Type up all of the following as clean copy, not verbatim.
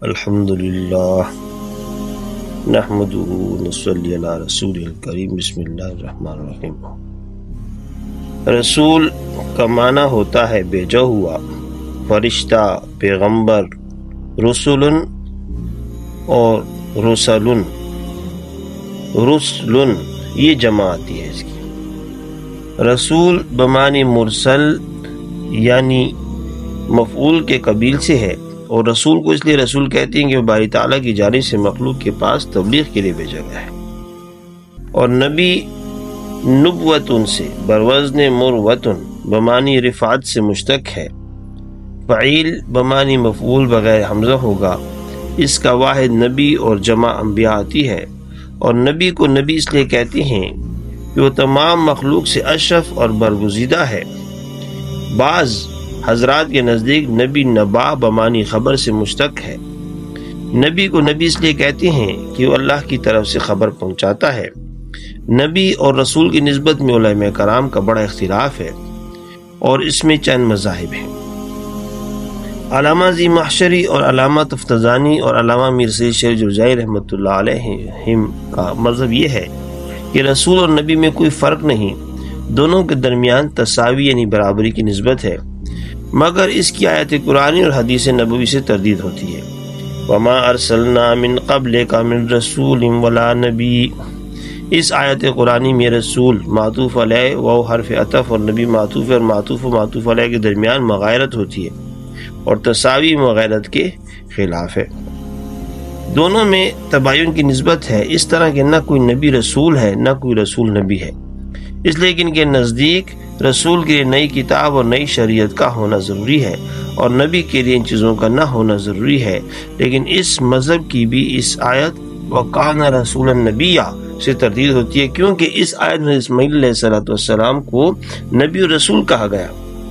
الحمدللہ نحمدہ نصلی علی رسول الکریم بسم اللہ الرحمن الرحیم۔ رسول کا معنی ہوتا ہے بھیجا ہوا، فرشتہ، پیغمبر، رسولن اور رسلن، رسلن یہ جمع آتی ہے اس کی۔ رسول بمعنی مرسل یعنی مفعول کے قبیل سے ہے، اور رسول کو اس لیے رسول کہتے ہیں کہ وہ باری تعالیٰ کی جانب سے مخلوق کے پاس تبلیغ کے لیے بھیجا گیا ہے۔ اور نبی نبوتن سے بروزن مروتن بمعنی رفعت سے مشتق ہے۔ فعیل بمعنی مفعول بغیر حمزہ ہوگا، اس کا واحد نبی اور جمع انبیاء آتی ہے۔ اور نبی کو نبی اس لیے کہتے ہیں کہ وہ تمام مخلوق سے اشرف اور برگزیدہ ہے۔ بعض حضرات کے نزدیک نبی نبا بمانی خبر سے مشتق ہے۔ نبی کو نبی اس لیے کہتے ہیں کہ وہ اللہ کی طرف سے خبر پہنچاتا ہے۔ نبی اور رسول کی نسبت میں علماء کرام کا بڑا اختلاف ہے، اور اس میں چند مذاہب ہیں۔ علامہ ذی محشری اور علامہ تفتزانی اور علامہ میر سید شیخ جرجائی رحمۃ اللہ علیہم کا مذہب یہ ہے کہ رسول اور نبی میں کوئی فرق نہیں، دونوں کے درمیان تساوی یعنی برابری کی نسبت ہے، مگر اس کی آیت قرآنی اور حدیث نبوی سے تردید ہوتی ہے۔ وَمَا أَرْسَلْنَا مِن قَبْلِكَ مِن رَسُولٍ وَلَا نَبِيٍّ، اس آیت قرآنی میں رسول معطوف علیہ و حرف عطف اور نبی معطوف اور معطوف علیہ کے درمیان مغایرت ہوتی ہے، اور تساوی مغایرت کے خلاف ہے۔ دونوں میں تباین کی نسبت ہے، اس طرح کہ نہ کوئی نبی رسول ہے نہ کوئی رسول نبی ہے، اس لیے کہ ان کے نزدیک رسول کے لیے نئی کتاب اور نئی شریعت کا ہونا ضروری ہے، اور نبی کے لیے ان چیزوں کا نہ ہونا ضروری ہے۔ لیکن اس مذہب کی بھی اس آیت وَقَانَ رَسُولًا نَبِيًّا سے تردید ہوتی ہے، کیونکہ اس آیت میں اسماعیل علیہ السلام کو نبی اور رسول کہا گیا۔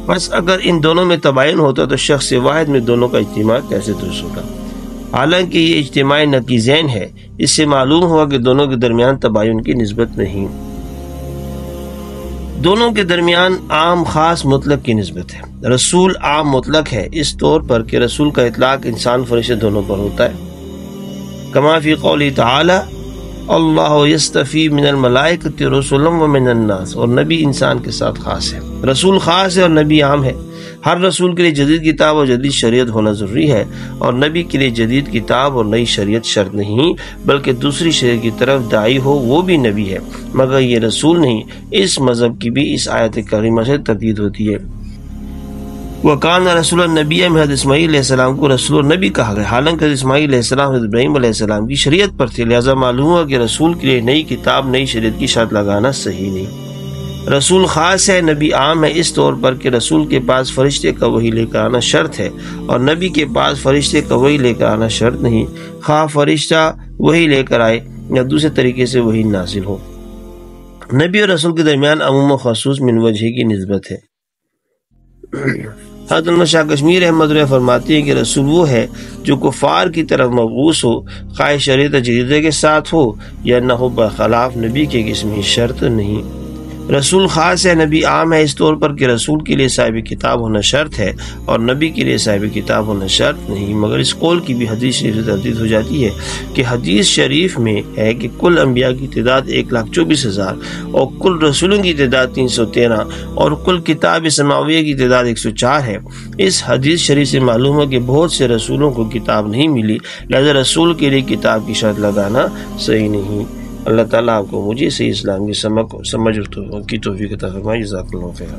بس اگر ان دونوں میں تباین ہوتا تو شخص واحد میں دونوں کا اجتماع کیسے درست ہوگا؟ حالانکہ یہ اجتماع نقیضین ہے، اس سے معلوم ہوا کہ دونوں کے درمیان تباین کی نسبت نہیں، دونوں کے درمیان عام خاص مطلق کی نسبت ہے۔ رسول عام مطلق ہے اس طور پر کہ رسول کا اطلاق انسان فرشتے دونوں پر ہوتا ہے، کما فی قولی تعالی اللہ یستفی من الملائکۃ رسلا ومن الناس، اور نبی انسان کے ساتھ خاص ہے، رسول خاص ہے اور نبی عام ہے۔ ہر رسول کے لیے جدید کتاب اور جدید شریعت ہونا ضروری ہے، اور نبی کے لیے جدید کتاب اور نئی شریعت شرط نہیں، بلکہ دوسری شریعت کی طرف داعی ہو وہ بھی نبی ہے، مگر یہ رسول نہیں۔ اس مذہب کی بھی اس آیت کریمہ سے تردید ہوتی ہے۔ وَقَانَ رَسُولًا نَبِيًّا میں حضرت اسماعیل علیہ السلام کو رسول اور نبی کہا گیا، حالانکہ حضرت اسماعیل علیہ السلام حضرت ابراہیم علیہ السلام کی شریعت پر تھے، لہذا معلوم ہوا کہ رسول کے لیے نئی کتاب نئی شریعت کی شرط لگانا صحیح نہیں۔ رسول خاص ہے، نبی عام ہے اس طور پر کہ رسول کے پاس فرشتے کا وحی لے کر آنا شرط ہے، اور نبی کے پاس فرشتے کا وحی لے کر آنا شرط نہیں، خواہ فرشتہ وحی لے کر آئے یا دوسرے طریقے سے وحی نازل ہو۔ نبی اور رسول کے درمیان عموم و خصوص من وجہ کی نسبت ہے۔ حضرت علامہ شاہ کشمیر احمد اللہ فرماتے ہیں کہ رسول وہ ہے جو کفار کی طرف مبعوث ہو، خواہ شریعت جدیدہ کے ساتھ ہو یا نہ ہو، برخلاف نبی کے اس میں شرط نہیں۔ رسول خاص ہے، نبی عام ہے اس طور پر کہ رسول کے لیے صاحب کتاب ہونا شرط ہے، اور نبی کے لیے صاحب کتاب ہونا شرط نہیں، مگر اس قول کی بھی حدیث شریف سے تردید ہو جاتی ہے کہ حدیث شریف میں ہے کہ کل انبیاء کی تعداد 1,24,000 اور کل رسولوں کی تعداد 313 اور کل کتاب سماویہ کی تعداد 104 ہے۔ اس حدیث شریف سے معلوم ہے کہ بہت سے رسولوں کو کتاب نہیں ملی، لہذا رسول کے لیے کتاب کی شرط لگانا صحیح نہیں۔ اللہ تعالیٰ آپ کو مجھے صحیح اسلام کی سمجھ کی توفیق عطا فرمائے۔ جزاک اللہ خیرا۔